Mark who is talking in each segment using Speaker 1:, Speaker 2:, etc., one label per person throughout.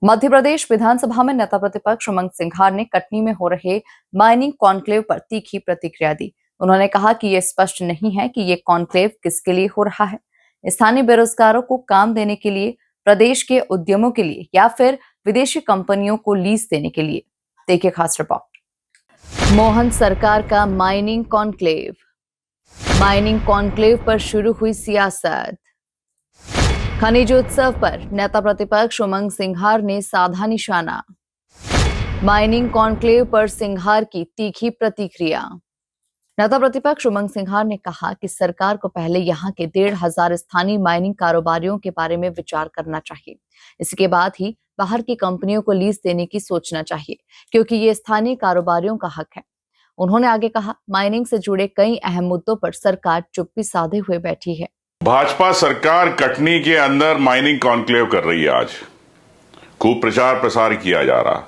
Speaker 1: मध्य प्रदेश विधानसभा में नेता प्रतिपक्ष उमंग सिंघार ने कटनी में हो रहे माइनिंग कॉन्क्लेव पर तीखी प्रतिक्रिया दी। उन्होंने कहा कि ये स्पष्ट नहीं है कि ये कॉन्क्लेव किसके लिए हो रहा है, स्थानीय बेरोजगारों को काम देने के लिए, प्रदेश के उद्यमों के लिए या फिर विदेशी कंपनियों को लीज देने के लिए। देखिए खास रिपोर्ट। मोहन सरकार का माइनिंग कॉन्क्लेव पर शुरू हुई सियासत। खनिजोत्सव पर नेता प्रतिपक्ष उमंग सिंघार ने साधा निशाना। माइनिंग कॉन्क्लेव पर सिंघार की तीखी प्रतिक्रिया। नेता प्रतिपक्ष उमंग सिंघार ने कहा कि सरकार को पहले यहां के 1,500 स्थानीय माइनिंग कारोबारियों के बारे में विचार करना चाहिए। इसके बाद ही बाहर की कंपनियों को लीज देने की सोचना चाहिए, क्योंकि ये स्थानीय कारोबारियों का हक है। उन्होंने आगे कहा, माइनिंग से जुड़े कई अहम मुद्दों पर सरकार चुप्पी साधे हुए बैठी है।
Speaker 2: भाजपा सरकार कटनी के अंदर माइनिंग कॉन्क्लेव कर रही है। आज खूब प्रचार प्रसार किया जा रहा,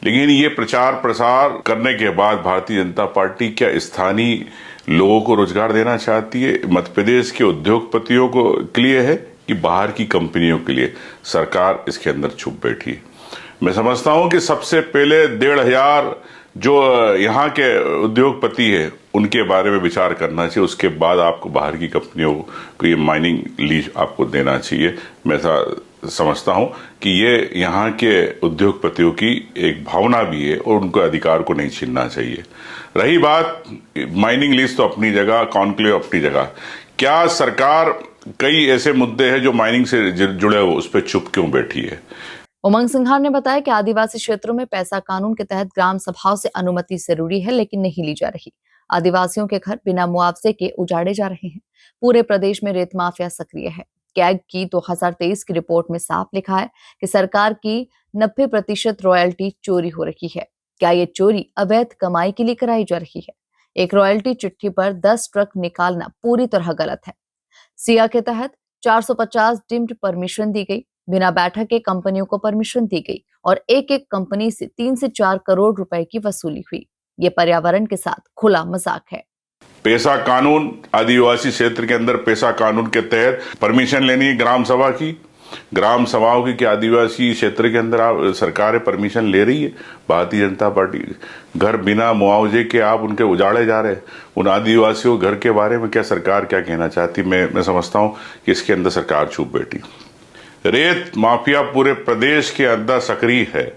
Speaker 2: लेकिन ये प्रचार प्रसार करने के बाद भारतीय जनता पार्टी क्या स्थानीय लोगों को रोजगार देना चाहती है? मध्य प्रदेश के उद्योगपतियों को के लिए है कि बाहर की कंपनियों के लिए? सरकार इसके अंदर छुप बैठी है। मैं समझता हूं कि सबसे पहले 1,500 जो यहाँ के उद्योगपति है उनके बारे में विचार करना चाहिए। उसके बाद आपको बाहर की कंपनियों को ये माइनिंग लीज आपको देना चाहिए। मैं ऐसा समझता हूं कि ये यहाँ के उद्योगपतियों की एक भावना भी है और उनको अधिकार को नहीं छीनना चाहिए। रही बात माइनिंग लीज, तो अपनी जगह, कॉन्क्लेव अपनी जगह। क्या सरकार कई ऐसे मुद्दे हैं जो माइनिंग से जुड़े हुए, उस पर चुप क्यों बैठी है?
Speaker 1: उमंग सिंघार ने बताया कि आदिवासी क्षेत्रों में पैसा कानून के तहत ग्राम सभाओं से अनुमति जरूरी है, लेकिन नहीं ली जा रही। आदिवासियों के घर बिना मुआवजे के उजाड़े जा रहे हैं। पूरे प्रदेश में रेत माफिया सक्रिय है। कैग की 2023 की रिपोर्ट में साफ लिखा है कि सरकार की 90% रॉयल्टी चोरी हो रही है। क्या ये चोरी अवैध कमाई के लिए कराई जा रही है? एक रॉयल्टी चिट्ठी पर 10 ट्रक निकालना पूरी तरह गलत है। सिया के तहत 450 डिम्ड परमिशन दी गई, बिना बैठक के कंपनियों को परमिशन दी गई और एक एक कंपनी से 3 से 4 करोड़ रुपए की वसूली हुई। ये पर्यावरण के साथ खुला मजाक है।
Speaker 2: पैसा कानून, आदिवासी क्षेत्र के अंदर पैसा कानून के तहत परमिशन लेनी है ग्राम सभा की। ग्राम सभाओं की क्या आदिवासी क्षेत्र के अंदर आप सरकार परमिशन ले रही है? भारतीय जनता पार्टी घर बिना मुआवजे के आप उनके उजाड़े जा रहे हैं। उन आदिवासियों घर के बारे में क्या सरकार क्या कहना चाहती? मैं समझता हूं कि इसके अंदर सरकार चुप बैठी। रेत माफिया पूरे प्रदेश के अंदर सक्रिय है।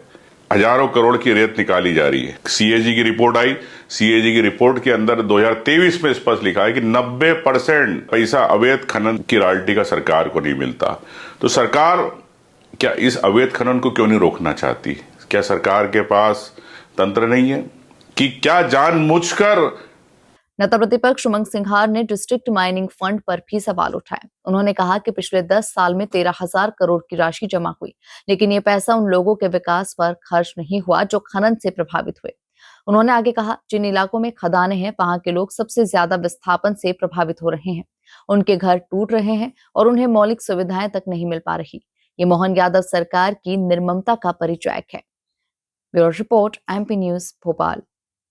Speaker 2: हजारों करोड़ की रेत निकाली जा रही है। सीएजी की रिपोर्ट आई। सीएजी की रिपोर्ट के अंदर 2023 में स्पष्ट लिखा है कि 90% पैसा अवैध खनन की रॉयल्टी का सरकार को नहीं मिलता। तो सरकार क्या इस अवैध खनन को क्यों नहीं रोकना चाहती? क्या सरकार के पास तंत्र नहीं है कि क्या जानबूझकर?
Speaker 1: नेता प्रतिपक्ष उमंग सिंघार ने डिस्ट्रिक्ट माइनिंग फंड पर भी सवाल उठाए। उन्होंने कहा कि पिछले 10 साल में 13,000 करोड़ की राशि जमा हुई, लेकिन ये पैसा उन लोगों के विकास पर खर्च नहीं हुआ जो खनन से प्रभावित हुए। उन्होंने आगे कहा, जिन इलाकों में खदानें हैं वहां के लोग सबसे ज्यादा विस्थापन से प्रभावित हो रहे हैं। उनके घर टूट रहे हैं और उन्हें मौलिक सुविधाएं तक नहीं मिल पा रही। ये मोहन यादव सरकार की निर्ममता का परिचायक है। Bureau report, MP news, Bhopal.